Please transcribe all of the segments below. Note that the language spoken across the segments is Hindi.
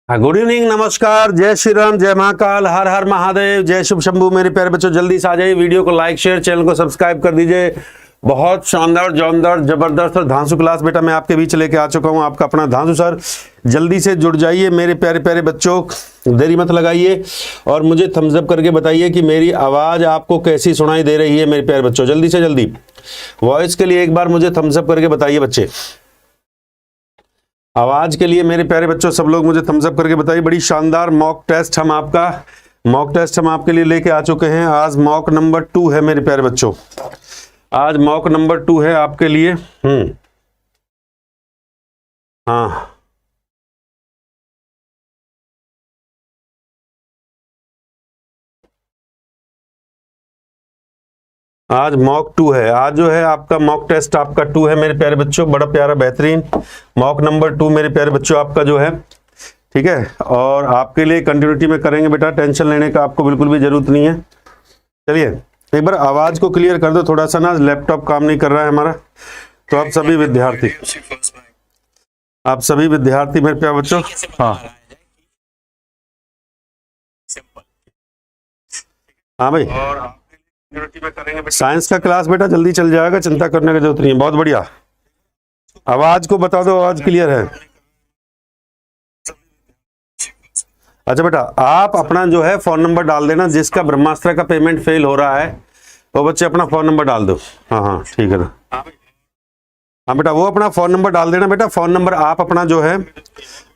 हाँ, गुड इवनिंग, नमस्कार, जय श्री राम, जय महाकाल, हर हर महादेव, जय शुभ शंभू। मेरे प्यारे बच्चों, जल्दी से आ जाइए, वीडियो को लाइक शेयर, चैनल को सब्सक्राइब कर दीजिए। बहुत शानदार, जानदार, जबरदस्त और धांसू क्लास बेटा मैं आपके बीच लेके आ चुका हूँ, आपका अपना धांसू सर। जल्दी से जुड़ जाइए मेरे प्यारे प्यारे बच्चों, देरी मत लगाइए और मुझे थम्स अप करके बताइए कि मेरी आवाज़ आपको कैसी सुनाई दे रही है। मेरे प्यारे बच्चों, जल्दी से जल्दी वॉइस के लिए एक बार मुझे थम्स अप करके बताइए बच्चे। आवाज के लिए मेरे प्यारे बच्चों सब लोग मुझे थम्स अप करके बताइए। बड़ी शानदार मॉक टेस्ट हम आपके लिए लेके आ चुके हैं। आज मॉक नंबर 2 है मेरे प्यारे बच्चों, आज मॉक नंबर 2 है आपके लिए। हाँ, आज मॉक 2 है। आज जो है आपका मॉक टेस्ट आपका 2 है मेरे प्यारे बच्चों। बड़ा प्यारा बेहतरीन मॉक नंबर 2 मेरे प्यारे बच्चों आपका जो है, ठीक है। और आपके लिए कंटिन्यूटी में करेंगे बेटा, टेंशन लेने का आपको बिल्कुल भी जरूरत नहीं है। चलिए एक बार आवाज को क्लियर कर दो, थोड़ा सा ना लैपटॉप काम नहीं कर रहा है हमारा। तो आप सभी विद्यार्थी मेरे प्यारे बच्चों, हाँ भाई, साइंस का क्लास बेटा जल्दी चल जाएगा, चिंता करने की जरूरत नहीं है। बहुत बढ़िया, आवाज को बता दो, आवाज क्लियर है। अच्छा बेटा, आप अपना जो है फोन नंबर डाल देना, जिसका ब्रह्मास्त्र का पेमेंट फेल हो रहा है तो बच्चे अपना फोन नंबर डाल दो। हाँ ठीक है ना, हाँ बेटा वो अपना फोन नंबर डाल देना बेटा। फोन नंबर आप अपना जो है,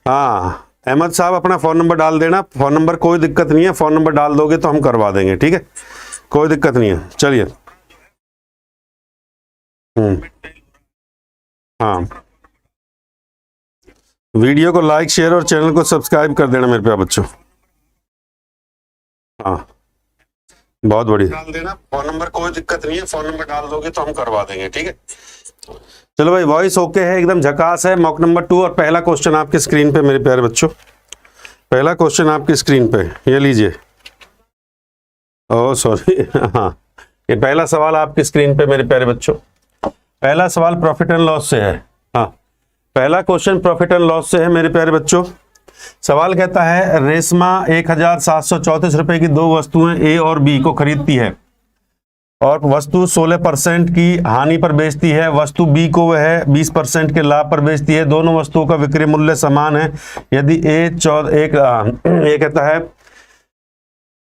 हाँ अहमद साहब अपना फोन नंबर डाल देना। फोन नंबर कोई दिक्कत नहीं है, फोन नंबर डाल दोगे तो हम करवा देंगे, ठीक है, कोई दिक्कत नहीं है। चलिए हाँ, वीडियो को लाइक शेयर और चैनल को सब्सक्राइब कर देना मेरे प्यारे बच्चों। हाँ बहुत बढ़िया, डाल देना फोन नंबर, कोई दिक्कत नहीं है, फोन नंबर डाल दोगे तो हम करवा देंगे, ठीक है। चलो भाई, वॉइस ओके है, एकदम झकास है। मॉक नंबर 2 और पहला क्वेश्चन आपके स्क्रीन पे मेरे प्यारे बच्चों, पहला क्वेश्चन आपकी स्क्रीन पे, ये लीजिए। ओह सॉरी हाँ, ये पहला सवाल आपकी स्क्रीन पे मेरे प्यारे बच्चों। पहला सवाल प्रॉफिट एंड लॉस से है। हाँ, पहला क्वेश्चन प्रॉफिट एंड लॉस से है मेरे प्यारे बच्चों। सवाल कहता है, रेशमा 1734 रुपए की दो वस्तुएं ए और बी को खरीदती है और वस्तु 16% की हानि पर बेचती है। वस्तु बी को वह 20% के लाभ पर बेचती है। दोनों वस्तुओं का विक्रय मूल्य समान है। यदि ए कहता है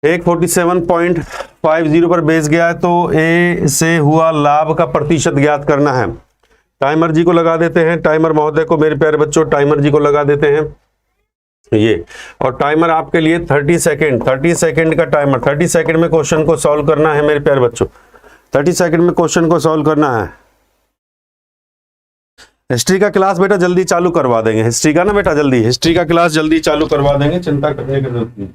147.50 पर बेच गया है तो ए से हुआ लाभ का प्रतिशत ज्ञात करना है। टाइमर जी को लगा देते हैं, टाइमर महोदय को मेरे प्यारे बच्चों, टाइमर जी को लगा देते हैं ये। और टाइमर आपके लिए 30 सेकंड का टाइमर। 30 सेकंड में क्वेश्चन को सॉल्व करना है मेरे प्यारे बच्चों, 30 सेकंड में क्वेश्चन को सॉल्व करना है। हिस्ट्री का क्लास बेटा जल्दी चालू करवा देंगे, हिस्ट्री का ना बेटा, जल्दी हिस्ट्री का क्लास जल्दी चालू करवा देंगे, चिंता करने की जरूरत नहीं।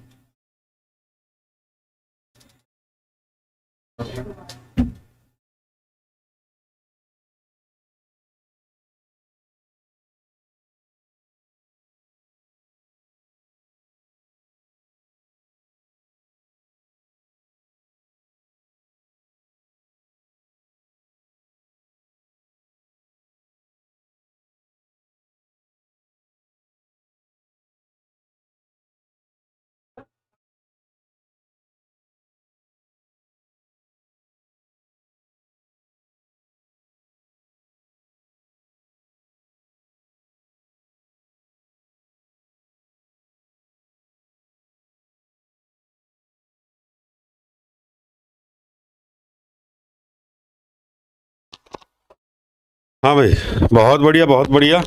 हाँ भाई, बहुत बढ़िया बहुत बढ़िया।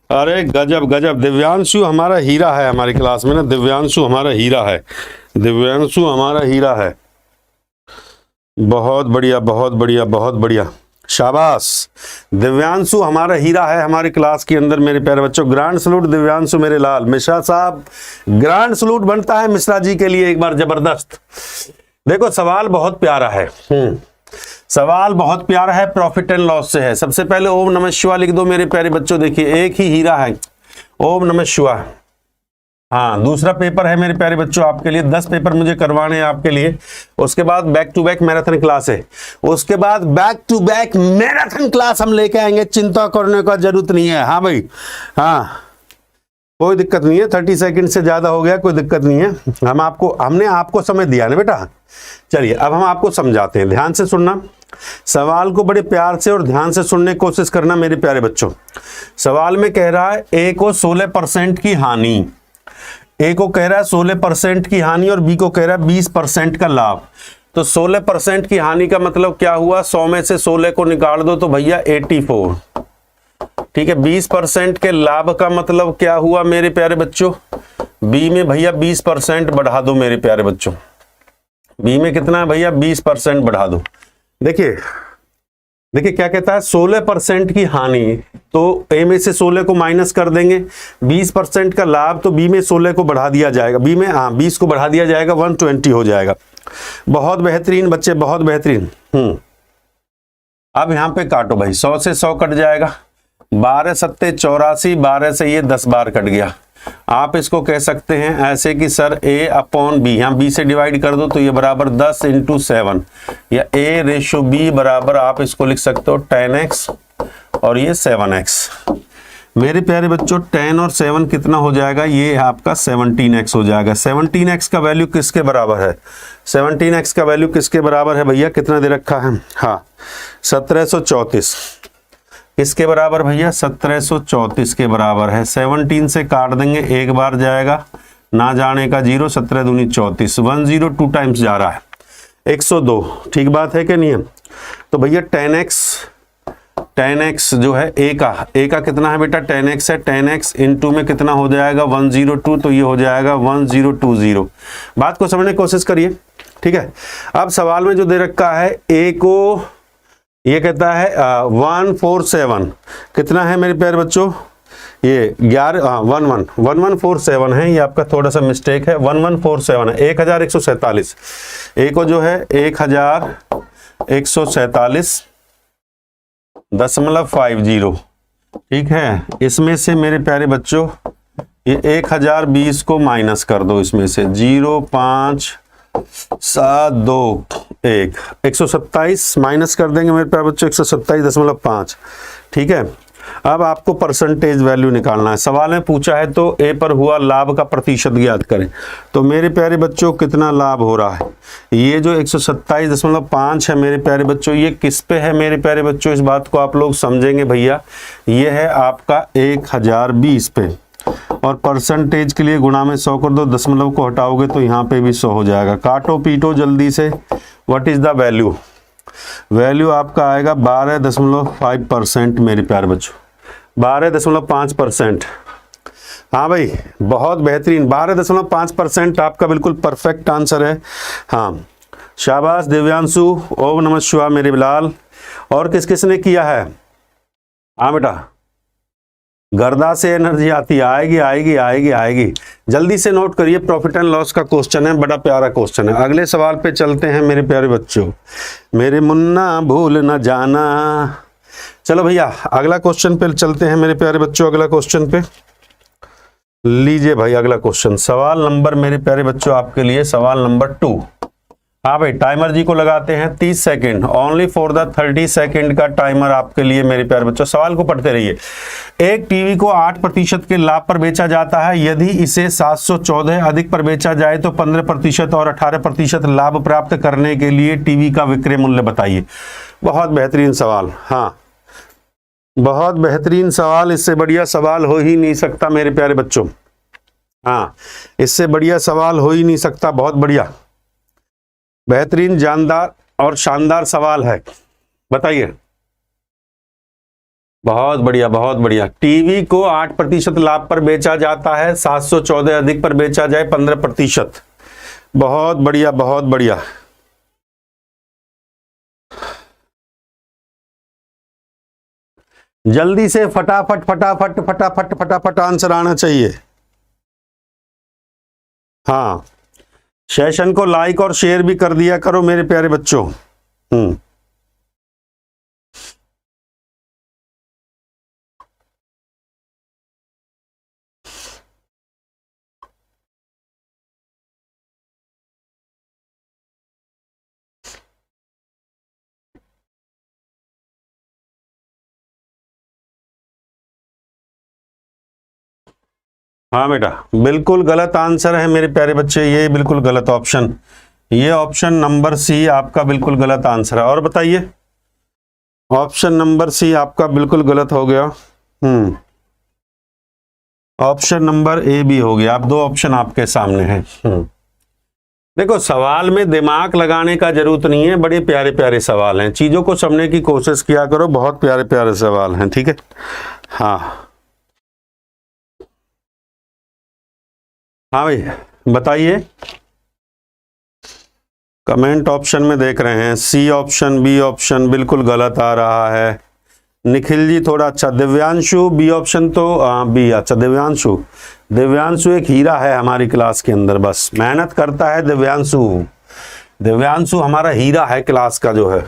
अरे गजब गजब, दिव्यांशु हमारा हीरा है हमारी क्लास में ना, दिव्यांशु हमारा हीरा है, दिव्यांशु हमारा हीरा है। बहुत बढ़िया बहुत बढ़िया बहुत बढ़िया, शाबाश। दिव्यांशु हमारा हीरा है हमारी क्लास के अंदर मेरे प्यारे बच्चों। ग्रांड सलूट दिव्यांशु मेरे लाल। मिश्रा साहब, ग्रांड सलूट बनता है मिश्रा जी के लिए एक बार, जबरदस्त। देखो सवाल बहुत प्यारा है, सवाल बहुत प्यारा है, प्रॉफिट एंड लॉस से है। सबसे पहले ओम नमः शिवाय लिख दो मेरे प्यारे बच्चों। देखिए एक ही हीरा है, ओम नमः शिवाय। हाँ, दूसरा पेपर है मेरे प्यारे बच्चों आपके लिए, 10 पेपर मुझे करवाने हैं आपके लिए। उसके बाद back to back marathon class है, उसके बाद back to back marathon class हम लेके आएंगे, चिंता करने का जरूरत नहीं है। हाँ भाई, हाँ कोई दिक्कत नहीं है, 30 सेकंड से ज्यादा हो गया, कोई दिक्कत नहीं है। हमने आपको समय दिया ना बेटा। चलिए अब हम आपको समझाते हैं, ध्यान से सुनना सवाल को, बड़े प्यार से और ध्यान से सुनने की कोशिश करना मेरे प्यारे बच्चों। सवाल में कह रहा है ए को 16% की हानि, ए को कह रहा है 16% की हानि और बी को कह रहा है 20% का लाभ। तो 16% की हानि का मतलब क्या हुआ, 100 में से 16 को निकाल दो तो भैया 84, ठीक है। 20% के लाभ का मतलब क्या हुआ मेरे प्यारे बच्चों, बी में भैया 20% बढ़ा दो मेरे प्यारे बच्चों, बी में कितना है भैया 20% बढ़ा दो। देखिए देखिए क्या कहता है, 16% की हानि, तो ए में से 16 को माइनस कर देंगे, 20% का लाभ, तो बी में 16 को बढ़ा दिया जाएगा, बी में 20 को बढ़ा दिया जाएगा, 120 हो जाएगा। बहुत बेहतरीन बच्चे, बहुत बेहतरीन। अब यहां पे काटो भाई, 100 से 100 कट जाएगा, 12 सत्ते 84, 12 से ये 10 बार कट गया। आप इसको कह सकते हैं ऐसे कि सर a अपॉन बी, यहाँ b से डिवाइड कर दो तो ये बराबर 10 इंटू 7, या a रेशो b बराबर आप इसको लिख सकते हो 10x और ये 7x। मेरे प्यारे बच्चों 10 और 7 कितना हो जाएगा, ये आपका 17x हो जाएगा। 17x का वैल्यू किसके बराबर है, 17x का वैल्यू किसके बराबर है भैया, कितना दे रखा है, हाँ 1734, किसके बराबर भैया, 1734 के बराबर है। 17 से काट देंगे, एक बार जाएगा, ना जाने का 0, 17 दूनी 34, 102 टाइम्स जा रहा है, 102, ठीक बात है कि नहीं है। तो भैया 10x जो है a का कितना है बेटा, 10x है, 10x इंटू में कितना हो जाएगा 102, तो ये हो जाएगा 1020। बात को समझने की कोशिश करिए, ठीक है। अब सवाल में जो दे रखा है a को, ये कहता है 147, कितना है मेरे प्यारे बच्चों, ये 1147 है, ये आपका थोड़ा सा मिस्टेक है, 1147 है, 1147, ए को जो है 1147.50, ठीक है। इसमें से मेरे प्यारे बच्चों ये 1020 को माइनस कर दो, इसमें से 0.571, 127 माइनस कर देंगे मेरे प्यारे बच्चों, 127.5, ठीक है। अब आपको परसेंटेज वैल्यू निकालना है, सवाल में पूछा है तो ए पर हुआ लाभ का प्रतिशत ज्ञात करें। तो मेरे प्यारे बच्चों कितना लाभ हो रहा है, ये जो 127.5 है मेरे प्यारे बच्चों, ये किस पे है मेरे प्यारे बच्चों, इस बात को आप लोग समझेंगे भैया, ये है आपका 1020 पे, और परसेंटेज के लिए गुणा में 100 कर दो, दशमलव को हटाओगे तो यहाँ पे भी 100 हो जाएगा। काटो पीटो जल्दी से, what is the value, value आपका आएगा 12.5% मेरे प्यारे बच्चों, 12.5%। हाँ भाई बहुत बेहतरीन, 12.5% आपका बिल्कुल परफेक्ट आंसर है। हाँ शाबाश दिव्यांशु, ओम नमः शिवाय मेरे बिलाल। और किस किस ने किया है, हाँ बेटा गर्दा से एनर्जी आती है, आएगी आएगी आएगी आएगी, जल्दी से नोट करिए, प्रॉफिट एंड लॉस का क्वेश्चन है, बड़ा प्यारा क्वेश्चन है। अगले सवाल पे चलते हैं मेरे प्यारे बच्चों, मेरे मुन्ना भूल न जाना। चलो भैया अगला क्वेश्चन पे चलते हैं मेरे प्यारे बच्चों, अगला क्वेश्चन पे लीजिए भाई, अगला क्वेश्चन सवाल नंबर मेरे प्यारे बच्चों आपके लिए सवाल नंबर 2। हाँ भाई टाइमर जी को लगाते हैं 30 second, only for the 30 second का टाइमर आपके लिए मेरे प्यारे बच्चों। सवाल को पढ़ते रहिए। एक टीवी को 8% के लाभ पर बेचा जाता है, यदि इसे 714 अधिक पर बेचा जाए तो 15% और 18% लाभ प्राप्त करने के लिए टीवी का विक्रय मूल्य बताइए। बहुत बेहतरीन सवाल, हाँ बहुत बेहतरीन सवाल, इससे बढ़िया सवाल हो ही नहीं सकता मेरे प्यारे बच्चों। हाँ इससे बढ़िया सवाल हो ही नहीं सकता, बहुत बढ़िया बेहतरीन जानदार और शानदार सवाल है, बताइए। बहुत बढ़िया बहुत बढ़िया। टीवी को 8% लाभ पर बेचा जाता है, 714 अधिक पर बेचा जाए 15%। बहुत बढ़िया बहुत बढ़िया। जल्दी से फटाफट फटाफट फटाफट फटाफट आंसर आना चाहिए। हाँ सेशन को लाइक और शेयर भी कर दिया करो मेरे प्यारे बच्चों। हाँ बेटा, बिल्कुल गलत आंसर है मेरे प्यारे बच्चे, ये बिल्कुल गलत ऑप्शन, ये ऑप्शन नंबर सी आपका बिल्कुल गलत आंसर है। और बताइए, ऑप्शन नंबर सी आपका बिल्कुल गलत हो गया। ऑप्शन नंबर ए भी हो गया। आप दो ऑप्शन आपके सामने हैं। देखो, सवाल में दिमाग लगाने का जरूरत नहीं है, बड़े प्यारे प्यारे सवाल हैं, चीजों को समझने की कोशिश किया करो, बहुत प्यारे प्यारे सवाल हैं, ठीक है। हाँ हाँ भाई बताइए, कमेंट ऑप्शन में देख रहे हैं, सी ऑप्शन, बी ऑप्शन बिल्कुल गलत आ रहा है। निखिल जी थोड़ा अच्छा, दिव्यांशु बी ऑप्शन तो बी, अच्छा दिव्यांशु, दिव्यांशु एक हीरा है हमारी क्लास के अंदर, बस मेहनत करता है दिव्यांशु, दिव्यांशु हमारा हीरा है क्लास का जो है।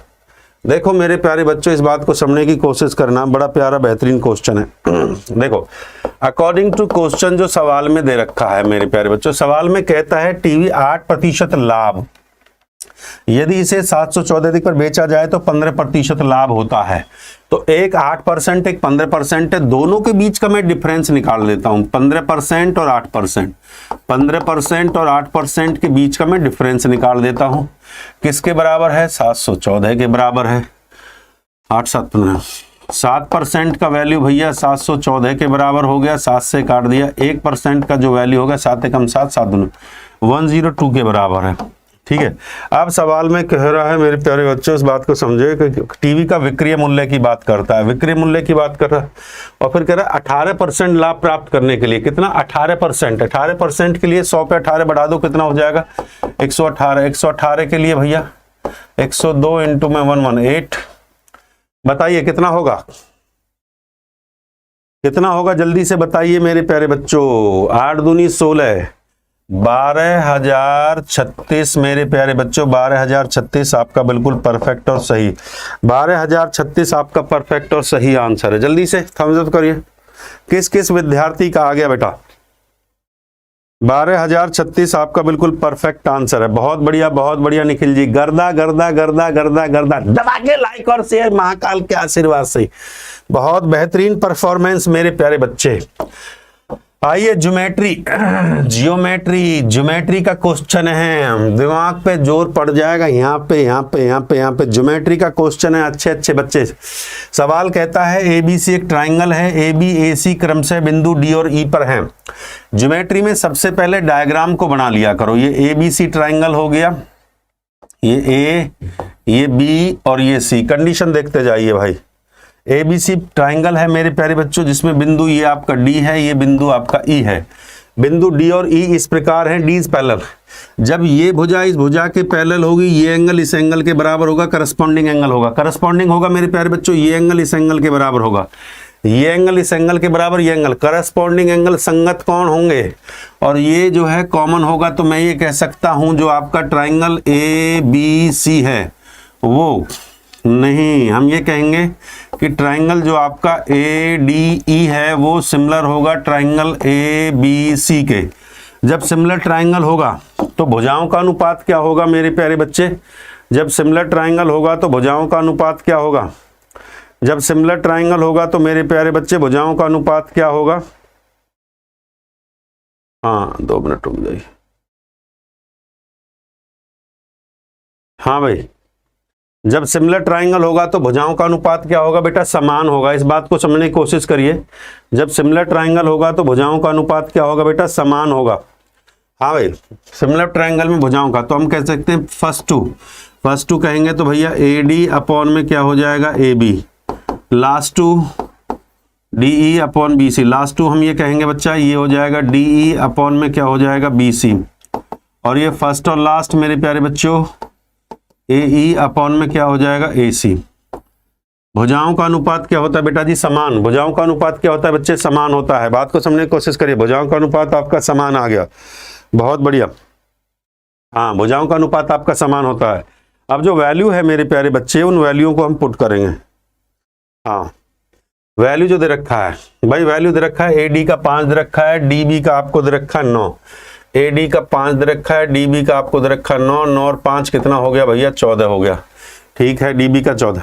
देखो मेरे प्यारे बच्चों, इस बात को समझने की कोशिश करना, बड़ा प्यारा बेहतरीन क्वेश्चन है। देखो, अकॉर्डिंग टू क्वेश्चन जो सवाल में दे रखा है मेरे प्यारे बच्चों, सवाल में कहता है टीवी 8% लाभ, यदि इसे 714 पर बेचा जाए तो 15% लाभ होता है। तो एक 8% एक 15% है, दोनों के बीच का मैं डिफरेंस निकाल लेता हूं, 15% और 8%, 15% और 8% के बीच का मैं डिफरेंस निकाल देता हूं। किसके बराबर है? 714 के बराबर है। 8 7 15, 7% का वैल्यू भैया 714 के बराबर हो गया, 7 से काट दिया। 1% का जो वैल्यू होगा 7 एकम 7, 7 दूनी 102 के बराबर है, ठीक है। अब सवाल में कह रहा है मेरे प्यारे बच्चों, इस बात को समझे कि टीवी का विक्रय मूल्य की बात करता है, विक्रय मूल्य की बात कर रहा है, और फिर कह रहा है 18% लाभ प्राप्त करने के लिए कितना? 18%, 18% के लिए 100 पे 18 बढ़ा दो, कितना हो जाएगा? 118, 118 के लिए भैया 102 इंटू में 118, बताइए कितना होगा, कितना होगा, जल्दी से बताइए मेरे प्यारे बच्चों। 8 दूनी 16, 12,036 मेरे प्यारे बच्चों, 12,036 आपका बिल्कुल परफेक्ट और सही, 12,036 आपका परफेक्ट और सही आंसर है। जल्दी से थम्स अप करिए, किस किस विद्यार्थी का आ गया बेटा? 12,036 आपका बिल्कुल परफेक्ट आंसर है। बहुत बढ़िया, बहुत बढ़िया निखिल जी, गर्दा गर्दा गर्दा गर्दा गर्दा दबा के लाइक और शेयर महाकाल के आशीर्वाद से, बहुत बेहतरीन परफॉर्मेंस मेरे प्यारे बच्चे। आइए ज्योमेट्री, जियोमेट्री, ज्योमेट्री का क्वेश्चन है, दिमाग पे जोर पड़ जाएगा, यहाँ पे यहाँ पे यहाँ पे यहाँ पे ज्योमेट्री का क्वेश्चन है। अच्छे अच्छे बच्चे, सवाल कहता है एबीसी एक ट्राइंगल है, ए बी ए सी क्रमशः बिंदु डी और ई पर हैं। ज्योमेट्री में सबसे पहले डायग्राम को बना लिया करो। ये एबीसी ट्राइंगल हो गया, ये ए, ये बी और ये सी। कंडीशन देखते जाइए भाई, एबीसी ट्राइंगल है मेरे प्यारे बच्चों, जिसमें बिंदु ये आपका डी है, ये बिंदु आपका ई है। बिंदु डी और ई इस प्रकार हैं, डी इज पैरेलल। जब ये भुजा इस भुजा के पैरेलल होगी, ये एंगल इस एंगल के बराबर होगा, करस्पॉन्डिंग एंगल होगा, करस्पॉन्डिंग होगा मेरे प्यारे बच्चों, ये एंगल इस एंगल के बराबर होगा, ये एंगल इस एंगल के बराबर, ये एंगल, करस्पॉन्डिंग एंगल संगत कौन होंगे, और ये जो है कॉमन होगा। तो मैं ये कह सकता हूं जो आपका ट्राइंगल ए बी सी है वो नहीं, हम ये कहेंगे कि ट्राइंगल जो आपका ए डी ई है वो सिमिलर होगा ट्राइंगल ए बी सी के। जब सिमिलर ट्राइंगल होगा तो भुजाओं का अनुपात क्या होगा मेरे प्यारे बच्चे? जब सिमिलर ट्राइंगल होगा तो भुजाओं का अनुपात क्या होगा? जब सिमिलर ट्राइंगल होगा तो मेरे प्यारे बच्चे भुजाओं का अनुपात क्या होगा? हाँ 2 मिनट रुक जाइए। हाँ भाई, जब सिमिलर ट्राइंगल होगा तो भुजाओं का अनुपात क्या होगा बेटा? समान होगा। इस बात को समझने की कोशिश करिए, जब सिमिलर ट्राइंगल होगा तो भुजाओं का अनुपात क्या होगा बेटा? समान होगा। हाँ भाई, सिमिलर ट्राइंगल में भुजाओं का, तो हम कह सकते हैं फर्स्ट टू कहेंगे तो भैया ए डी अपॉन में क्या हो जाएगा? A B, last two D E upon B C, last two हम ये कहेंगे बच्चा ये हो जाएगा डी ई अपॉन में क्या हो जाएगा? बी सी, और ये फर्स्ट और लास्ट मेरे प्यारे बच्चों ए ई अपॉन में क्या हो जाएगा? ए सी। भुजाओं का अनुपात क्या होता है बेटा जी? समान। भुजाओं का अनुपात क्या होता है बच्चे? समान होता है। बात को समझने की कोशिश करिए, भुजाओं का अनुपात आपका समान आ गया, बहुत बढ़िया। हाँ, भुजाओं का अनुपात आपका समान होता है। अब जो वैल्यू है मेरे प्यारे बच्चे, उन वैल्यूओं को हम पुट करेंगे। हाँ, वैल्यू जो दे रखा है भाई, वैल्यू दे रखा है ए डी का 5 दे रखा है, डी बी का आपको दे रखा है 9, ए डी का 5 दे रखा है, डी बी का आपको दे रखा है 9, 9 और 5 कितना हो गया भैया? 14 हो गया, ठीक है, डी बी का 14।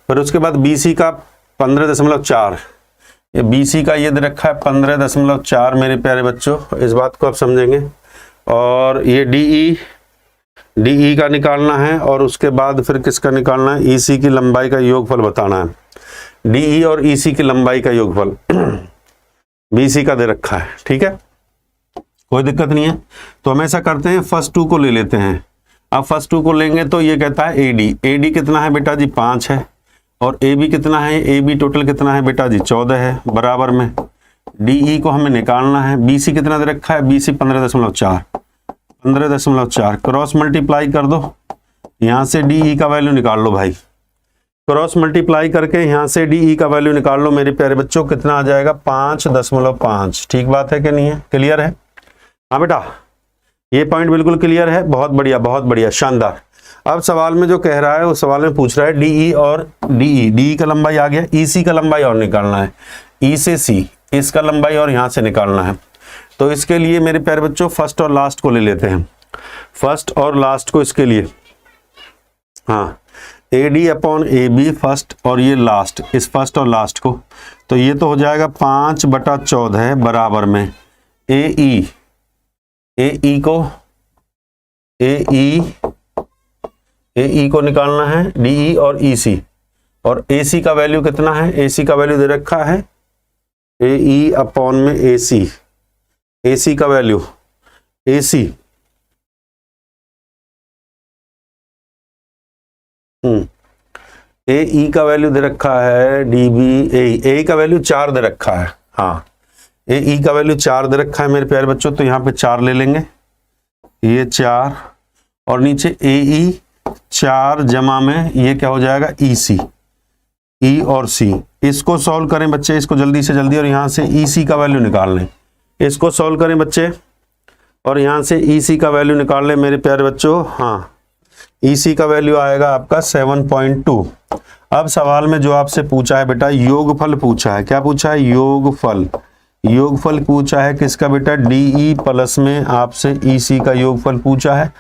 फिर उसके बाद बी सी का 15.4, ये BC का ये दे रखा है 15.4 मेरे प्यारे बच्चों, इस बात को आप समझेंगे। और ये DE का निकालना है और उसके बाद फिर किसका निकालना है, EC की लंबाई का योगफल बताना है। DE और EC की लंबाई का योगफल BC का दे रखा है, ठीक है, कोई दिक्कत नहीं है। तो हम ऐसा करते हैं, फर्स्ट 2 को ले लेते हैं। अब फर्स्ट 2 को लेंगे तो ये कहता है AD कितना है बेटा जी 5 है, और AB कितना है, AB टोटल कितना है बेटा जी 14 है, बराबर में DE को हमें निकालना है। BC कितना दे रखा है, BC 15.4 क्रॉस मल्टीप्लाई कर दो, यहाँ से DE का वैल्यू निकाल लो भाई, क्रॉस मल्टीप्लाई करके यहाँ से DE का वैल्यू निकाल लो मेरे प्यारे बच्चों, कितना आ जाएगा 5.5। ठीक बात है कि नहीं है, क्लियर है? हाँ बेटा, ये पॉइंट बिल्कुल क्लियर है, बहुत बढ़िया, शानदार। अब सवाल में जो कह रहा है, उस सवाल में पूछ रहा है DE और DE का लंबाई आ गया, EC का लंबाई और निकालना है, E से C इसका लंबाई और यहाँ से निकालना है। तो इसके लिए मेरे प्यारे बच्चों फर्स्ट और लास्ट को ले लेते हैं, फर्स्ट और लास्ट को इसके लिए, हाँ AD/AB फर्स्ट और ये लास्ट, इस फर्स्ट और लास्ट को, तो ये तो हो जाएगा 5/14 बराबर में AE को निकालना है, DE और EC, और AC का वैल्यू कितना है, AC का वैल्यू दे रखा है AE/AC, AC का वैल्यू AC AE का वैल्यू दे रखा है AE का वैल्यू 4 दे रखा है, हाँ AE का वैल्यू 4 दे रखा है मेरे प्यारे बच्चों, तो यहाँ पे 4 ले लेंगे, ये 4 और नीचे AE 4 जमा में ये क्या हो जाएगा EC, E और C, इसको सॉल्व करें बच्चे, इसको जल्दी से जल्दी, और यहाँ से EC का वैल्यू निकाल लें, इसको सॉल्व करें बच्चे और यहाँ से EC का वैल्यू निकाल लें मेरे प्यारे बच्चों। हाँ, EC का वैल्यू आएगा आपका 7.2। अब सवाल में जो आपसे पूछा है बेटा, योगफल पूछा है, क्या पूछा है, योगफल पूछा है किसका बेटा, DE प्लस में आपसे EC का योगफल पूछा है।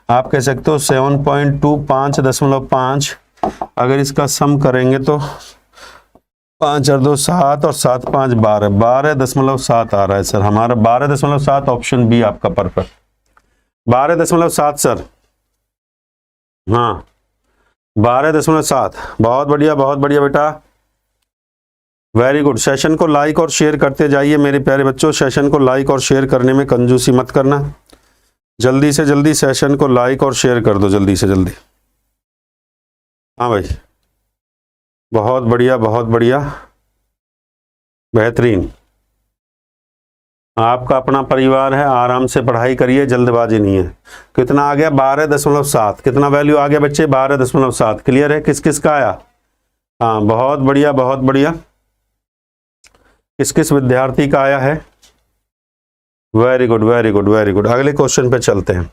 आप कह सकते हो 7.2 5.5, अगर इसका सम करेंगे तो 5 और 2 7 और 7 5 12.7 आ रहा है सर हमारा, 12.7 ऑप्शन बी आपका परफेक्ट, 12.7 सर, हाँ 12.7, बहुत बढ़िया बेटा, वेरी गुड। सेशन को लाइक और शेयर करते जाइए मेरे प्यारे बच्चों, सेशन को लाइक और शेयर करने में कंजूसी मत करना, जल्दी से जल्दी सेशन को लाइक और शेयर कर दो, जल्दी से जल्दी। हाँ भाई, बहुत बढ़िया, बेहतरीन। आपका अपना परिवार है, आराम से पढ़ाई करिए, जल्दबाजी नहीं है। कितना आ गया, 12.7, कितना वैल्यू आ गया बच्चे, 12.7। क्लियर है, किस किस का आया, हाँ बहुत बढ़िया, किस किस विद्यार्थी का आया है, वेरी गुड। अगले क्वेश्चन पे चलते हैं।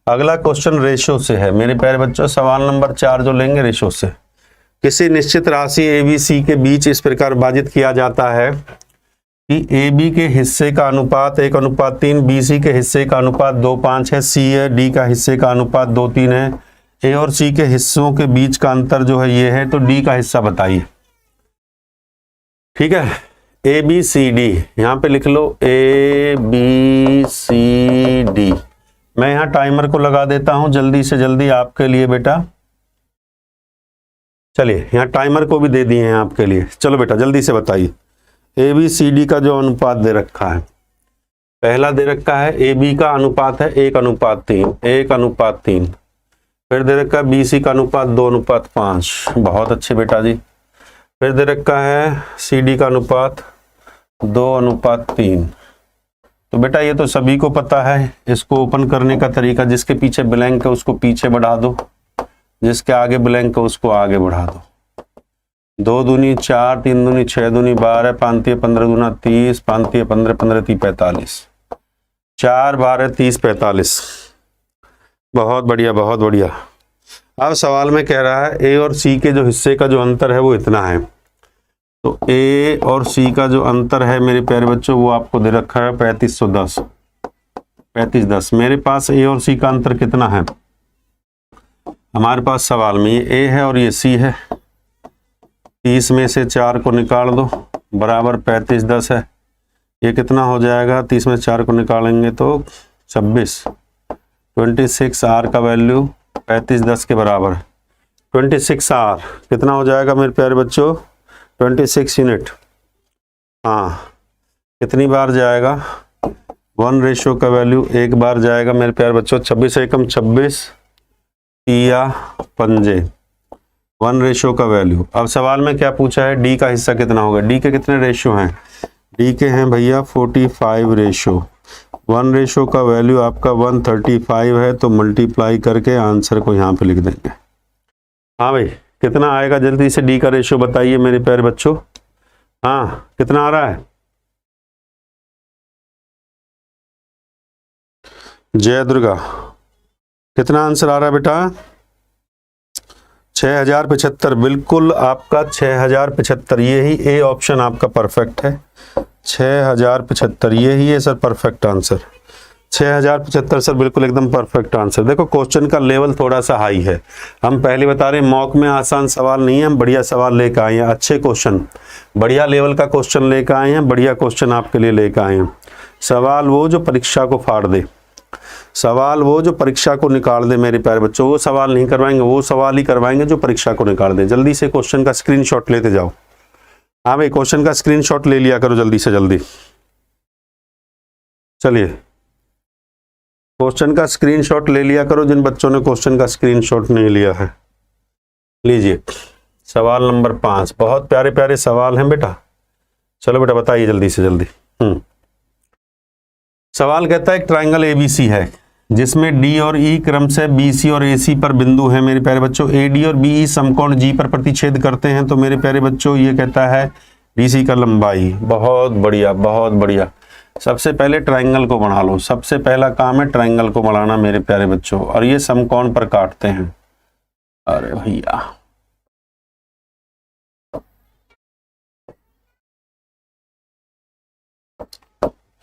अगला क्वेश्चन रेशो से है मेरे प्यारे बच्चों, सवाल नंबर 4 जो लेंगे रेशो से। किसी निश्चित राशि ABC के बीच इस प्रकार विभाजित किया जाता है कि AB के हिस्से का अनुपात 1:3, BC के हिस्से का अनुपात 2:5 है, C है, D का हिस्से का अनुपात 2:3 है, A और C के हिस्सों के बीच का अंतर जो है ये है, तो D का हिस्सा बताइए। ठीक है, ABCD यहाँ पे लिख लो, ABCD। मैं यहाँ टाइमर को लगा देता हूं जल्दी से जल्दी आपके लिए बेटा, चलिए यहाँ टाइमर को भी दे दिए हैं आपके लिए। चलो बेटा जल्दी से बताइए, ABCD का जो अनुपात दे रखा है, पहला दे रखा है AB का अनुपात है 1:3, फिर दे रखा है BC का अनुपात 2:5, बहुत अच्छे बेटा जी। फिर दे रखा है CD का अनुपात 2:3। तो बेटा ये तो सभी को पता है, इसको ओपन करने का तरीका, जिसके पीछे ब्लैंक है उसको पीछे बढ़ा दो, जिसके आगे ब्लैंक है उसको आगे बढ़ा दो। 2 दूनी 4, 3 दूनी 6, दूनी 12, 5 × 15 दूना 30, 5 × 15, 15 × 30 45, 4 12 30 45। बहुत बढ़िया। अब सवाल में कह रहा है A और C के जो हिस्से का जो अंतर है वो इतना है। तो A और C का जो अंतर है मेरे प्यारे बच्चों वो आपको दे रखा है 3510। मेरे पास A और C का अंतर कितना है, हमारे पास सवाल में ये A है और ये C है। 30 में से 4 को निकाल दो, बराबर 35 10 है। ये कितना हो जाएगा, 30 में 4 को निकालेंगे तो 26। 26 आर का वैल्यू 35 10 के बराबर। 26 आर कितना हो जाएगा मेरे प्यारे बच्चों, 26 यूनिट। हाँ, कितनी बार जाएगा, 1 रेशो का वैल्यू 1 बार जाएगा मेरे प्यारे बच्चों। 26 एकम 26 या पंजे, 1 रेशो का वैल्यू। अब सवाल में क्या पूछा है, डी का हिस्सा कितना होगा। डी के कितने रेशो हैं, डी के हैं भैया 45 रेशो। 1 रेशो का वैल्यू आपका 135 है, तो मल्टीप्लाई करके आंसर को यहाँ पे लिख देंगे। हाँ भाई, कितना आएगा जल्दी से डी का रेशो बताइए मेरे प्यारे बच्चों। हाँ, कितना आ रहा है, जय दुर्गा, कितना आंसर आ रहा है बेटा, 6075। बिल्कुल आपका 6075, यही ए ऑप्शन आपका परफेक्ट है। 6075 यही है सर परफेक्ट आंसर। 6075 सर बिल्कुल एकदम परफेक्ट आंसर। देखो क्वेश्चन का लेवल थोड़ा सा हाई है, हम पहले बता रहे हैं मॉक में आसान सवाल नहीं है, हम बढ़िया सवाल लेकर आए हैं, अच्छे क्वेश्चन, बढ़िया लेवल का क्वेश्चन लेकर आए हैं, बढ़िया क्वेश्चन आपके लिए लेकर आए हैं। सवाल वो जो परीक्षा को फाड़ दे, सवाल वो जो परीक्षा को निकाल दे मेरे प्यारे बच्चों, वो सवाल नहीं करवाएंगे, वो सवाल ही करवाएंगे जो परीक्षा को निकाल दे। जल्दी से क्वेश्चन का स्क्रीनशॉट लेते जाओ। हाँ भाई, क्वेश्चन का स्क्रीनशॉट ले लिया करो जल्दी से जल्दी। चलिए, क्वेश्चन का स्क्रीनशॉट ले लिया करो जिन बच्चों ने क्वेश्चन का स्क्रीनशॉट नहीं लिया है। लीजिए सवाल नंबर 5, बहुत प्यारे प्यारे सवाल हैं बेटा। चलो बेटा बताइए जल्दी से जल्दी। सवाल कहता है एक ट्राइंगल एबीसी है जिसमें डी और ई क्रम से बीसी और एसी पर बिंदु है मेरे प्यारे बच्चों। एडी और बीई समकोण जी पर प्रतिच्छेद करते हैं, तो मेरे प्यारे बच्चों ये कहता है बीसी का लंबाई। बहुत बढ़िया बहुत बढ़िया। सबसे पहले ट्राइंगल को बना लो, सबसे पहला काम है ट्राइंगल को बनाना मेरे प्यारे बच्चों, और ये समकोण पर काटते हैं। अरे भैया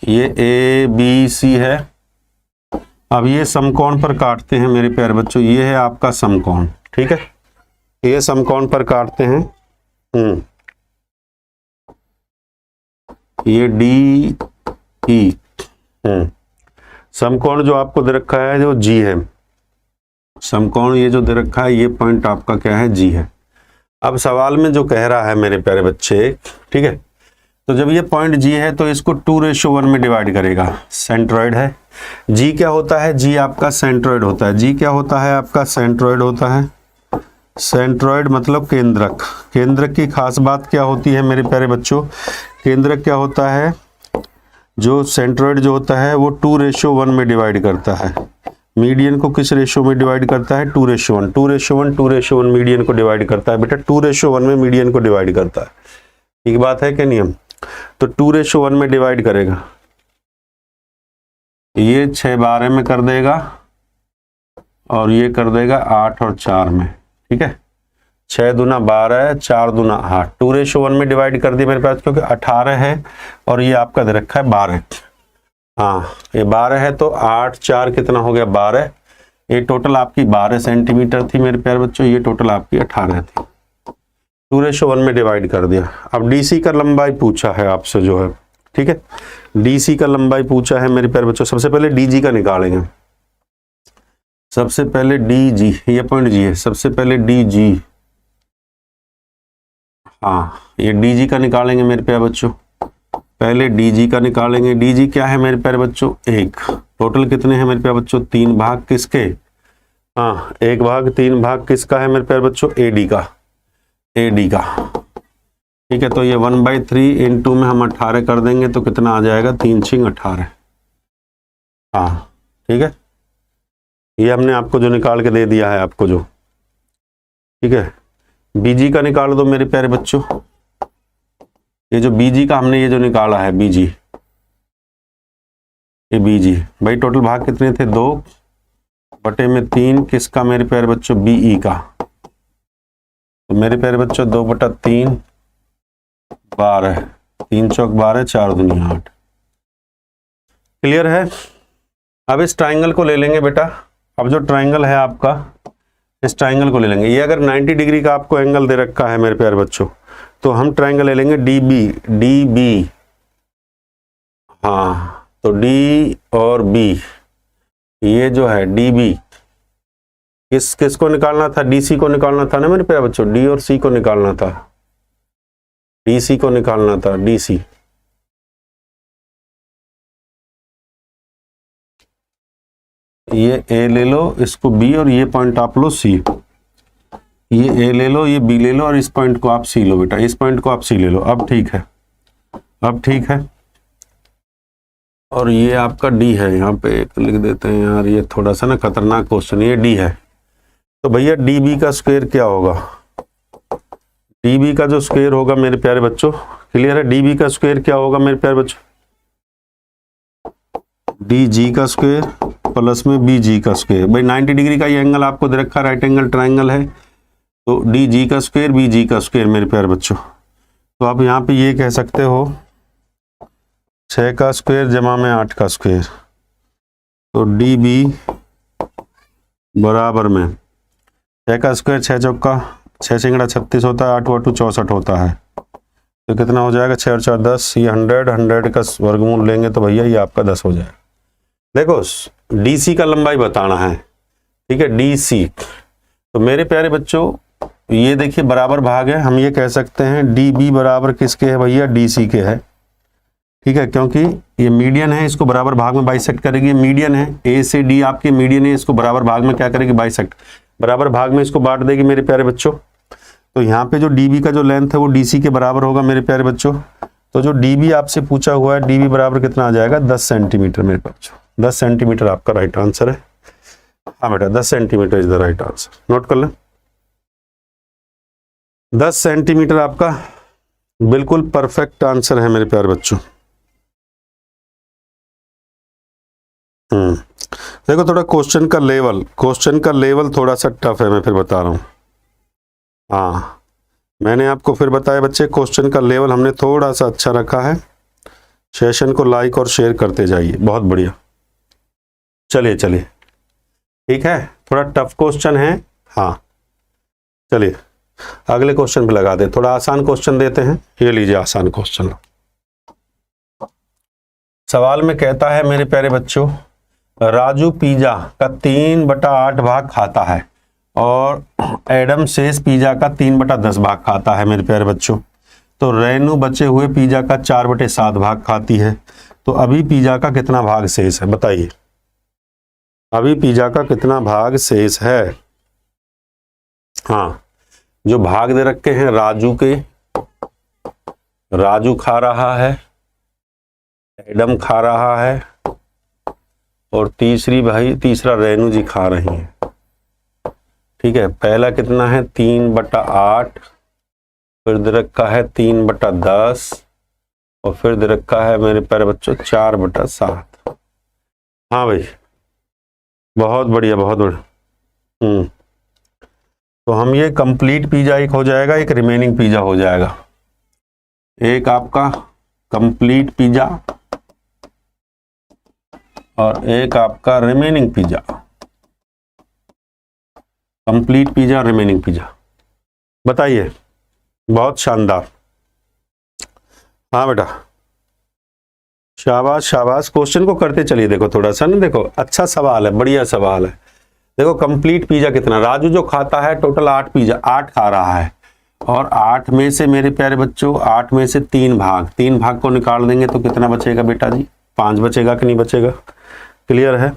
ये ए बी सी है, अब ये समकोण पर काटते हैं मेरे प्यारे बच्चों। ये है आपका समकोण, ठीक है, ये समकोण पर काटते हैं। ये डी ई, समकोण जो आपको दे रखा है जो जी है, समकोण ये जो दे रखा है ये पॉइंट आपका क्या है, जी है। अब सवाल में जो कह रहा है मेरे प्यारे बच्चे, ठीक है, तो जब ये पॉइंट जी है तो इसको 2:1 में डिवाइड करेगा। सेंट्रॉइड है, जी क्या होता है, जी आपका सेंट्रॉइड होता है। जी क्या होता है आपका, सेंट्रॉइड होता है। सेंट्रॉइड मतलब केंद्रक। केंद्रक की खास बात क्या होती है मेरे प्यारे बच्चों, केंद्रक क्या होता है, जो सेंट्रॉइड जो होता है वो 2:1 में डिवाइड करता है। मीडियन को किस रेशो में डिवाइड करता है, 2:1। 2:1 मीडियन को डिवाइड करता है बेटा, 2:1 में मीडियन को डिवाइड करता है। ठीक बात है क्या नियम, तो 2:1 में डिवाइड करेगा, ये 6/12 में कर देगा और ये कर देगा 8 और 4 में, ठीक है। 6 दूना 12, 4 दूना 8, 2:1 में डिवाइड कर दिया मेरे पास, क्योंकि 18 है और ये आपका दे रखा है 12। हाँ, ये 12 है तो 8 4 कितना हो गया, 12। ये टोटल आपकी 12 सेंटीमीटर थी मेरे प्यारे बच्चों, ये टोटल आपकी 18 थी। 2:1 में डिवाइड कर दिया। अब डीसी का लंबाई पूछा है आपसे जो है, ठीक है, डीसी का लंबाई पूछा है मेरे प्यारे बच्चों। सबसे पहले डीजी का निकालेंगे, सबसे पहले डीजी, ये पॉइंट जी है, सबसे पहले डीजी, हाँ ये डीजी का निकालेंगे मेरे प्यारे बच्चों। पहले डीजी का निकालेंगे। डीजी क्या है मेरे प्यारे बच्चों, 1। टोटल कितने हैं मेरे प्यारे बच्चों, 3 भाग किसके, हाँ 1 भाग 3 भाग किसका है मेरे प्यारे बच्चों, एडी का, एडी का, ठीक है। तो ये 1/3 × में हम 18 कर देंगे तो कितना आ जाएगा, 3 × 18, हाँ ठीक है। ये हमने आपको जो निकाल के दे दिया है आपको जो, ठीक है। बीजी का निकाल दो मेरे प्यारे बच्चों, ये जो बीजी का हमने ये जो निकाला है बीजी, ये बीजी भाई टोटल भाग कितने थे, 2/3 किसका मेरे प्यारे बच्चों, बीई का। तो मेरे प्यारे बच्चों 2/3 12, 3 चौक 12, 4 दूनी 8। क्लियर है। अब इस ट्राइंगल को ले लेंगे बेटा। अब जो ट्राइंगल है आपका, इस ट्राइंगल को ले लेंगे। ये अगर 90 डिग्री का आपको एंगल दे रखा है मेरे प्यारे बच्चों, तो हम ट्रायंगल ले लेंगे डी बी, डी बी, हाँ तो डी और बी, ये जो है डी बी, किसको निकालना था, डी सी को निकालना था ना मेरे प्यारे बच्चों, डी और सी को निकालना था, डी सी को निकालना था, डी सी। ये ए ले लो, इसको बी, और ये पॉइंट आप लो सी, ये ए ले लो, ये बी ले लो, और इस पॉइंट को आप सी लो बेटा, इस पॉइंट को आप सी ले लो। अब ठीक है, अब ठीक है। और ये आपका डी है, यहाँ पे एक लिख देते हैं यार, ये थोड़ा सा ना खतरनाक क्वेश्चन, ये डी है। तो भैया डी बी का स्क्वायर क्या होगा, डी बी का जो स्क्वायर होगा मेरे प्यारे बच्चों, क्लियर है, डी बी का स्क्वायर क्या होगा मेरे प्यारे बच्चों, डी जी का स्क्वायर प्लस में बी जी का स्क्वायर। भाई 90 डिग्री का ये एंगल आपको दे रखा, राइट एंगल ट्राइंगल है, तो डी जी का स्क्वायर बी जी का स्क्वायर मेरे प्यारे बच्चों। तो आप यहाँ पे ये कह सकते हो 6 का स्क्वायर जमा में 8 का स्क्वायर, तो डी बी बराबर में 6 का स्क्वायर 6 चौका 6 सिंगड़ा 36 होता है, 8 वाटू 64 होता है, तो कितना हो जाएगा, 6 और 4 10, ये 100 का वर्गमूल लेंगे तो भैया ये आपका 10 हो जाएगा। देखो डीसी का लंबाई बताना है, ठीक है, डीसी। तो मेरे प्यारे बच्चों ये देखिए बराबर भाग है, हम ये कह सकते हैं डी बी बराबर किसके है भैया, डीसी के है, ठीक है, क्योंकि ये मीडियन है, इसको बराबर भाग में बाइसेक्ट करेगी, मीडियन है, ए से डी आपके मीडियन है, इसको बराबर भाग में क्या करेगी, बाइसेक्ट, बराबर भाग में इसको बांट देगी मेरे प्यारे बच्चों। तो यहाँ पे जो डीबी का जो लेंथ है वो डीसी के बराबर होगा मेरे प्यारे बच्चों। तो जो डीबी आपसे पूछा हुआ है, डीबी बराबर कितना आ जाएगा, 10 सेंटीमीटर मेरे बच्चों, 10 सेंटीमीटर आपका राइट आंसर है। हाँ बेटा 10 centimetre is the right answer, note कर लें, 10 सेंटीमीटर आपका बिल्कुल परफेक्ट आंसर है मेरे प्यारे बच्चों। देखो थोड़ा क्वेश्चन का लेवल थोड़ा सा टफ है, मैं फिर बता रहा हूँ। हाँ मैंने आपको फिर बताया बच्चे, क्वेश्चन का लेवल हमने थोड़ा सा अच्छा रखा है। सेशन को लाइक और शेयर करते जाइए, बहुत बढ़िया। चलिए चलिए ठीक है, थोड़ा टफ क्वेश्चन है। हाँ चलिए अगले क्वेश्चन पे लगा दे, थोड़ा आसान क्वेश्चन देते हैं। ये लीजिए आसान क्वेश्चन। सवाल में कहता है मेरे प्यारे बच्चों, राजू पिज्जा का 3/8 भाग खाता है और एडम शेष पिज्जा का 3/10 भाग खाता है मेरे प्यारे बच्चों। तो रेनू बचे हुए पिज्जा का 4/7 भाग खाती है। तो अभी पिज्जा का कितना भाग शेष है, बताइए। अभी पिज्जा का कितना भाग शेष है। हाँ जो भाग दे रखे हैं राजू के, राजू खा रहा है, एडम खा रहा है, और तीसरा रेनू जी खा रही है। ठीक है, पहला कितना है 3/8, फिर दे रखा है 3/10, और फिर दे रखा है मेरे प्यारे बच्चों 4/7। हाँ भाई बहुत बढ़िया बहुत बढ़िया। तो हम ये कंप्लीट पिज्जा एक हो जाएगा, एक रिमेनिंग पिज्जा हो जाएगा। एक आपका कंप्लीट पिज्जा और एक आपका remaining pizza. Complete pizza remaining pizza, बताइए। बहुत शानदार। हाँ बेटा शाबाश शाबाश, क्वेश्चन को करते चलिए। देखो थोड़ा सा ना, देखो अच्छा सवाल है, बढ़िया सवाल है। देखो कंप्लीट पिज्जा कितना, राजू जो खाता है टोटल 8 खा रहा है, और 8 में से मेरे प्यारे बच्चों 8 में से 3 भाग को निकाल देंगे तो कितना बचेगा बेटा जी, 5 बचेगा कि नहीं बचेगा। क्लियर है।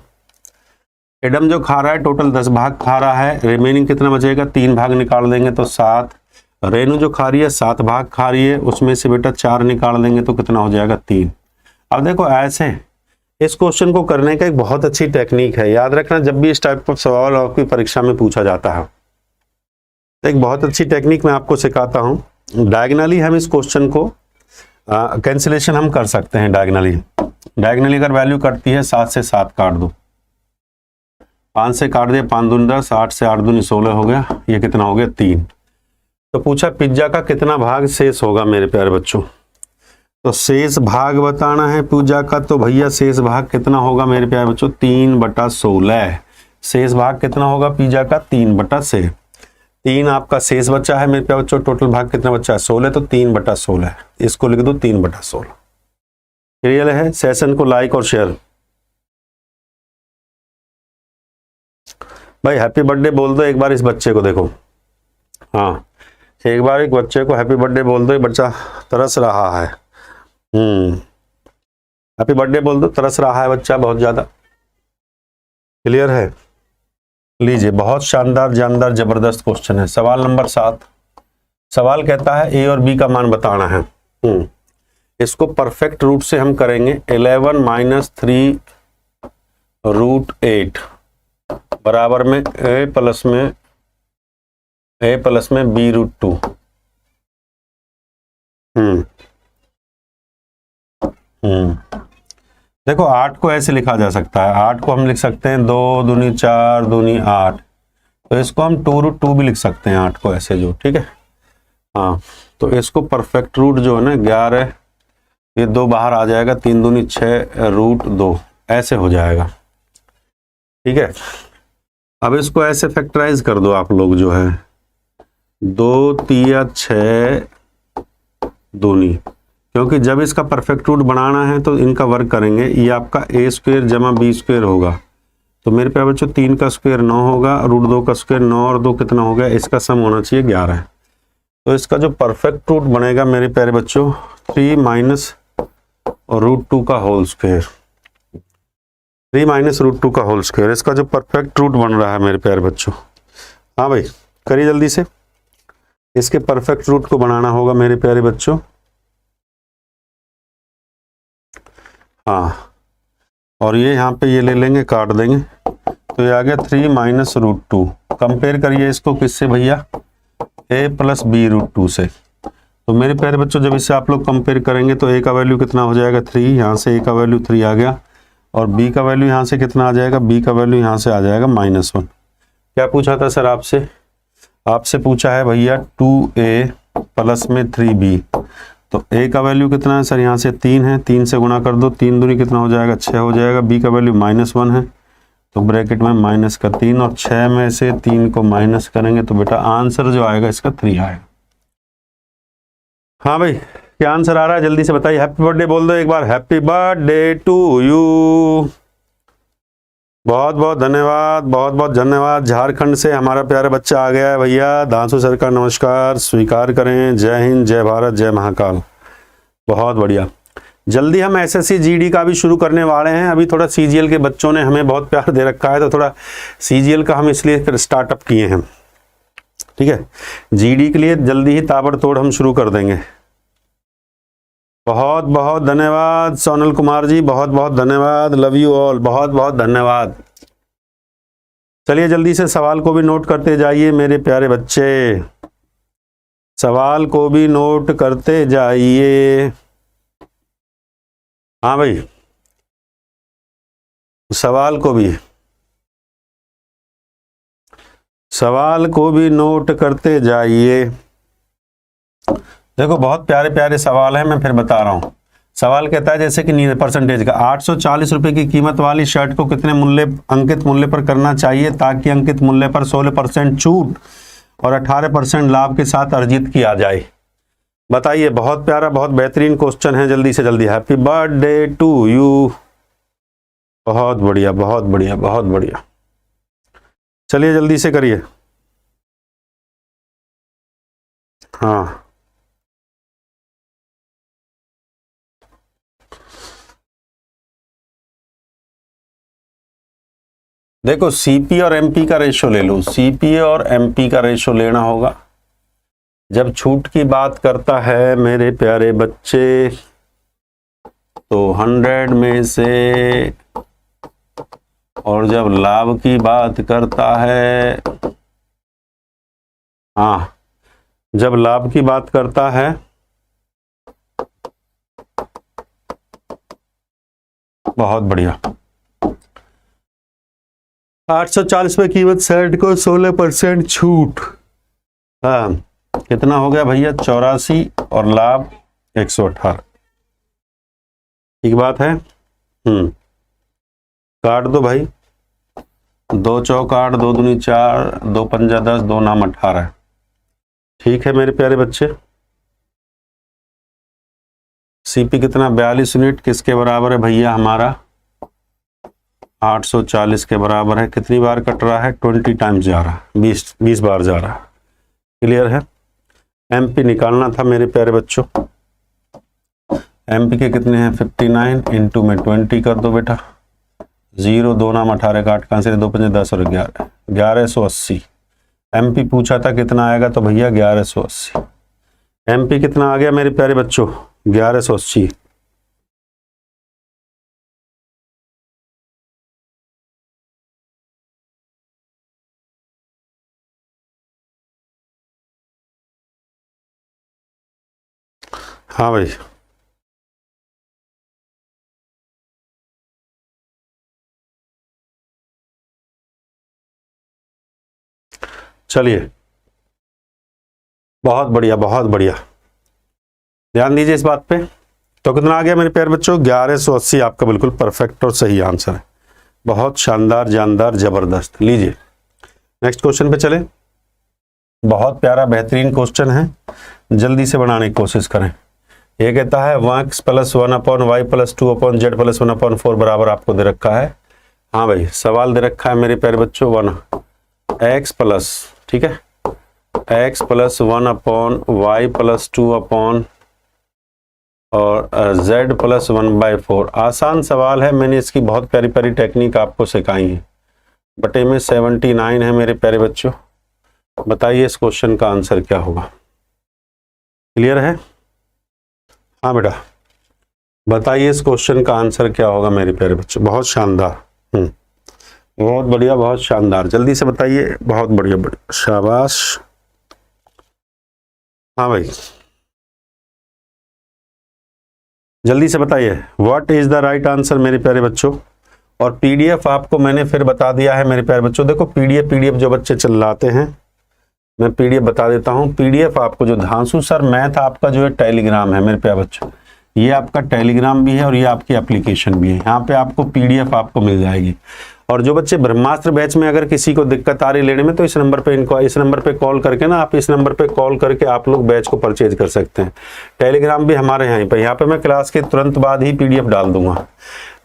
एडम जो खा रहा है टोटल 10 भाग खा रहा है, रिमेनिंग कितना बचेगा, 3 भाग निकाल देंगे तो 7। रेनू जो खा रही है 7 भाग खा रही है, उसमें से बेटा 4 निकाल देंगे तो कितना हो जाएगा 3। अब देखो ऐसे इस क्वेश्चन को करने का एक बहुत अच्छी टेक्निक है, याद रखना जब भी इस टाइप का सवाल आपकी परीक्षा में पूछा जाता है तो एक बहुत अच्छी टेक्निक मैं आपको सिखाता हूँ। डायगनली हम इस क्वेश्चन को कैंसिलेशन हम कर सकते हैं। डायगनली अगर वैल्यू कटती है 7 से 7 काट दो, 5 से काट दिया 5 दूनी 10, 8 से 8 दूनी 16 हो गया, ये कितना हो गया 3। तो पूछा पिज्जा का कितना भाग शेष होगा मेरे प्यारे बच्चों। तो शेष भाग बताना है पिज्जा का, तो भैया शेष भाग कितना होगा मेरे प्यारे बच्चों, 3/16। शेष भाग कितना होगा पिज्जा का, 3/16। 3 आपका शेष बचा है मेरे प्यारे बच्चों। टोटल भाग कितना बचा है? 16, तो 3/16 है, इसको लिख दो 3/16। क्लियर है? सेशन को लाइक और शेयर। भाई हैप्पी बर्थडे बोल दो एक बार इस बच्चे को, देखो हाँ एक बार एक बच्चे को हैप्पी बर्थडे बोल दो, ये बच्चा तरस रहा है। हैप्पी बर्थडे बोल दो, तरस रहा है बच्चा बहुत ज्यादा। क्लियर है? लीजिए, बहुत शानदार जानदार जबरदस्त क्वेश्चन है। सवाल नंबर 7। सवाल कहता है ए और बी का मान बताना है। इसको परफेक्ट रूट से हम करेंगे। 11 - 3√8 बराबर में a प्लस में b√2। देखो 8 को ऐसे लिखा जा सकता है। 8 को हम लिख सकते हैं 2 दूनी 4 दूनी 8, तो इसको हम 2√2 भी लिख सकते हैं 8 को ऐसे, जो ठीक है। हाँ, तो इसको परफेक्ट रूट जो है ना 11, ये 2 बाहर आ जाएगा, 3 दूनी 6√2 ऐसे हो जाएगा। ठीक है, अब इसको ऐसे फैक्टराइज कर दो आप लोग, जो है 2 3 6 दूनी, क्योंकि जब इसका परफेक्ट रूट बनाना है तो इनका वर्क करेंगे। ये आपका a² जमा b² होगा, तो मेरे प्यारे बच्चों 3 का स्क्वायर 9 होगा, √2 का स्क्वायर 9 और 2 कितना हो गया, इसका सम होना चाहिए 11। तो इसका जो परफेक्ट रूट बनेगा मेरे प्यारे बच्चों 3 माइनस √2 का होल स्क्वायर, 3 माइनस √2 का होल स्क्वायर, इसका जो परफेक्ट रूट बन रहा है मेरे प्यारे बच्चों। हाँ भाई करिए जल्दी से, इसके परफेक्ट रूट को बनाना होगा मेरे प्यारे बच्चों। हाँ, और ये यहाँ पे ये ले लेंगे, काट देंगे, तो ये आ गया 3 माइनस √2। कंपेयर करिए इसको किससे भैया? a प्लस b√2 से। तो मेरे प्यारे बच्चों जब इसे आप लोग कंपेयर करेंगे तो a का वैल्यू कितना हो जाएगा 3, यहाँ से a का वैल्यू 3 आ गया, और b का वैल्यू यहाँ से कितना आ जाएगा? b का वैल्यू यहाँ से आ जाएगा -1। क्या पूछा था सर आपसे? आपसे पूछा है भैया 2a प्लस में 3b, तो a का वैल्यू कितना है सर? यहाँ से 3 है, 3 से गुणा कर दो, 3 दूनी कितना हो जाएगा? 6 हो जाएगा। b का वैल्यू -1 है, तो ब्रैकेट में -3, और 6 में से 3 को माइनस करेंगे तो बेटा आंसर जो आएगा इसका 3 आएगा। हाँ भाई, क्या आंसर आ रहा है जल्दी से बताइए। हैप्पी बर्थडे बोल दो एक बार, हैप्पी बर्थडे टू यू। बहुत बहुत धन्यवाद, बहुत बहुत धन्यवाद। झारखंड से हमारा प्यारा बच्चा आ गया है भैया। दांसू सर का नमस्कार स्वीकार करें। जय हिंद, जय भारत, जय महाकाल। बहुत बढ़िया। जल्दी हम एसएससी जीडी का भी शुरू करने वाले हैं। अभी थोड़ा सीजीएल के बच्चों ने हमें बहुत प्यार दे रखा है, तो थोड़ा सीजीएल का हम इसलिए स्टार्टअप किए हैं। ठीक है, जीडी के लिए जल्दी ही ताबड़तोड़ हम शुरू कर देंगे। बहुत बहुत धन्यवाद सोनल कुमार जी, बहुत बहुत धन्यवाद। लव यू ऑल, बहुत बहुत धन्यवाद। चलिए जल्दी से सवाल को भी नोट करते जाइए मेरे प्यारे बच्चे, सवाल को भी नोट करते जाइए। हाँ भाई, सवाल को भी नोट करते जाइए। देखो बहुत प्यारे प्यारे सवाल हैं, मैं फिर बता रहा हूं। सवाल कहता है जैसे कि परसेंटेज का 840 रुपए की कीमत वाली शर्ट को कितने अंकित मूल्य पर करना चाहिए ताकि अंकित मूल्य पर 16% छूट और 18% लाभ के साथ अर्जित किया जाए? बताइए। बहुत प्यारा, बहुत बेहतरीन क्वेश्चन है। जल्दी से जल्दी। Happy birthday to you. बहुत बढ़िया, बहुत बढ़िया, बहुत बढ़िया। चलिए जल्दी से करिए। हाँ, देखो सीपी और एमपी का रेशो ले लो। सीपी और एमपी का रेशो लेना होगा। जब छूट की बात करता है मेरे प्यारे बच्चे तो 100 में से, और जब लाभ की बात करता है, हाँ जब लाभ की बात करता है बहुत बढ़िया। 840 में कीमत शर्ट को 16% छूट। हाँ कितना हो गया भैया? 84 और लाभ 118। ठीक बात है। काट दो भाई। 2 चौक 8, 2 दूनी 4, 2 पंजा 10, 2 नाम 18। ठीक है मेरे प्यारे बच्चे, सीपी कितना 42 यूनिट किसके बराबर है भैया, हमारा 840 के बराबर है। कितनी बार कट रहा है, 20 टाइम्स जा रहा है, 20 बार जा रहा है। क्लियर है। एमपी निकालना था मेरे प्यारे बच्चों। एमपी के कितने हैं 59, इंटू में 20 कर दो बेटा। 0 2 नाम 18 का 8 कहाँ से 2 5 10 और 11, 1180। एमपी पूछा था कितना आएगा, तो भैया 1180। एमपी कितना आ गया मेरे प्यारे बच्चों, 1180। हाँ भाई, चलिए बहुत बढ़िया बहुत बढ़िया, ध्यान दीजिए इस बात पे। तो कितना आ गया मेरे प्यारे बच्चों, 1180 आपका बिल्कुल परफेक्ट और सही आंसर है। बहुत शानदार, जानदार, जबरदस्त। लीजिए नेक्स्ट क्वेश्चन पे चले। बहुत प्यारा बेहतरीन क्वेश्चन है, जल्दी से बनाने की कोशिश करें। ये कहता है 1x + 1/y + 2/z + 1/4 बराबर आपको दे रखा है। हाँ भाई, सवाल दे रखा है मेरे प्यारे बच्चों 1x प्लस, ठीक है, x + 1/y + 2 और z + 1/4। आसान सवाल है, मैंने इसकी बहुत प्यारी प्यारी टेक्निक आपको सिखाई है। बटे में 79 है मेरे प्यारे बच्चों। बताइए इस क्वेश्चन का आंसर क्या होगा। क्लियर है। हाँ बेटा, बताइए इस क्वेश्चन का आंसर क्या होगा मेरे प्यारे बच्चों। बहुत शानदार, बहुत बढ़िया, बहुत शानदार। जल्दी से बताइए, बहुत बढ़िया बढ़िया, शाबाश। हाँ भाई, जल्दी से बताइए what is the right answer मेरे प्यारे बच्चों। और पीडीएफ आपको मैंने फिर बता दिया है मेरे प्यारे बच्चों। देखो पीडीएफ जो बच्चे चिल्लाते हैं, मैं पीडीएफ बता देता हूं। पीडीएफ आपको जो धांसू सर मैथ आपका जो है टेलीग्राम है मेरे प्यारे बच्चों, ये आपका टेलीग्राम भी है और ये आपकी एप्लीकेशन भी है। यहाँ पे आपको पीडीएफ आपको मिल जाएगी। और जो बच्चे ब्रह्मास्त्र बैच में अगर किसी को दिक्कत आ रही लेने में, तो इस नंबर पे कॉल करके ना, आप इस नंबर पे कॉल करके आप लोग बैच को परचेज कर सकते हैं। टेलीग्राम भी हमारे यहाँ पे मैं क्लास के तुरंत बाद ही पीडीएफ डाल दूंगा।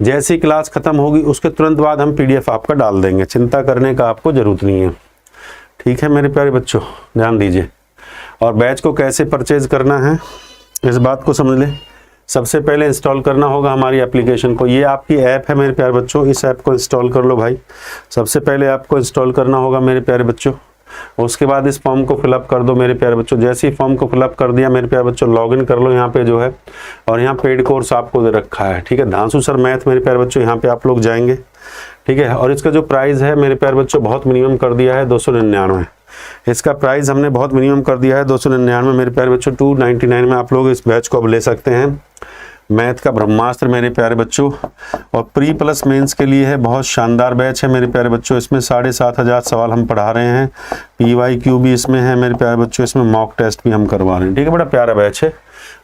जैसी क्लास खत्म होगी उसके तुरंत बाद हम पीडीएफ आपका डाल देंगे, चिंता करने का आपको जरूरत नहीं है। ठीक है मेरे प्यारे बच्चों, ध्यान दीजिए। और बैच को कैसे परचेज करना है इस बात को समझ लें। सबसे पहले इंस्टॉल करना होगा हमारी एप्लीकेशन को। ये आपकी ऐप है मेरे प्यारे बच्चों, इस ऐप को इंस्टॉल कर लो भाई। सबसे पहले आपको इंस्टॉल करना होगा मेरे प्यारे बच्चों। उसके बाद इस फॉर्म को फिलअप कर दो मेरे प्यारे बच्चों। जैसे ही फॉर्म को फिलअप कर दिया मेरे प्यारे बच्चों, लॉगिन कर लो यहाँ पे जो है। और यहाँ पेड कोर्स आपको दे रखा है, ठीक है, धांसू सर मैथ मेरे प्यारे बच्चों। यहाँ पे आप लोग जाएंगे, ठीक है। और इसका जो प्राइस है मेरे प्यारे बच्चों, बहुत मिनिमम कर दिया है 299। इसका प्राइस हमने बहुत मिनिमम कर दिया है 299 मेरे प्यारे बच्चों। 299 में आप लोग इस बैच को अब ले सकते हैं। मैथ का ब्रह्मास्त्र मेरे प्यारे बच्चों। और प्री प्लस मेंस के लिए है, बहुत शानदार बैच है मेरे प्यारे बच्चों। इसमें 7500 सवाल हम पढ़ा रहे हैं। PYQ भी इसमें है मेरे प्यारे बच्चों। इसमें मॉक टेस्ट भी हम करवा रहे हैं, ठीक है। बड़ा प्यारा बैच है,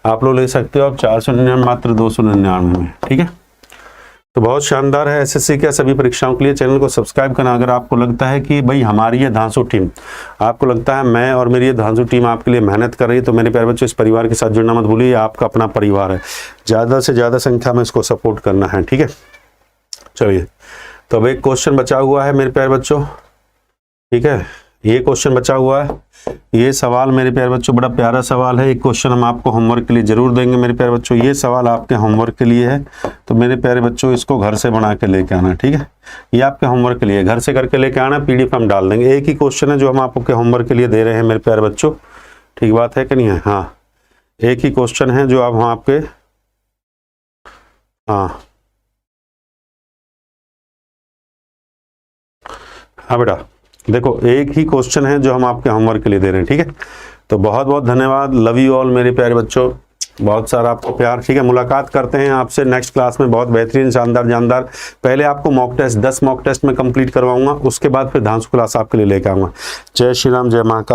आप लोग ले सकते हो। अब 499 मात्र 299 में, ठीक है। तो बहुत शानदार है। SSC के सभी परीक्षाओं के लिए चैनल को सब्सक्राइब करना। अगर आपको लगता है कि भाई हमारी ये धांसू टीम, आपको लगता है मैं और मेरी ये धांसू टीम आपके लिए मेहनत कर रही है, तो मेरे प्यारे बच्चों इस परिवार के साथ जुड़ना मत भूलिए। आपका अपना परिवार है, ज़्यादा से ज़्यादा संख्या में इसको सपोर्ट करना है, ठीक है। चलिए, तो अब एक क्वेश्चन बचा हुआ है मेरे प्यारे बच्चों, ठीक है। ये क्वेश्चन बचा हुआ है। ये सवाल मेरे प्यारे बच्चों बड़ा प्यारा सवाल है। एक क्वेश्चन हम आपको होमवर्क के लिए जरूर देंगे मेरे प्यारे बच्चों। ये सवाल आपके होमवर्क के लिए है, तो मेरे प्यारे बच्चों इसको घर से बना के लेके आना, ठीक है। ये आपके होमवर्क के लिए घर से करके लेके आना, पीडीएफ हम डाल देंगे। एक ही क्वेश्चन है जो हम आपके होमवर्क के लिए दे रहे हैं मेरे प्यारे बच्चों, ठीक बात है कि नहीं है। हाँ, एक ही क्वेश्चन है जो अब हम आपके, हाँ बेटा देखो, एक ही क्वेश्चन है जो हम आपके होमवर्क के लिए दे रहे हैं, ठीक है। तो बहुत बहुत धन्यवाद, लव यू ऑल मेरे प्यारे बच्चों, बहुत सारा आपको प्यार, ठीक है। मुलाकात करते हैं आपसे नेक्स्ट क्लास में, बहुत बेहतरीन शानदार जानदार। पहले आपको मॉक टेस्ट 10 मॉक टेस्ट में कंप्लीट करवाऊंगा, उसके बाद फिर धांसू क्लास आपके लिए लेकर आऊंगा। जय श्री राम, जय महाकाल।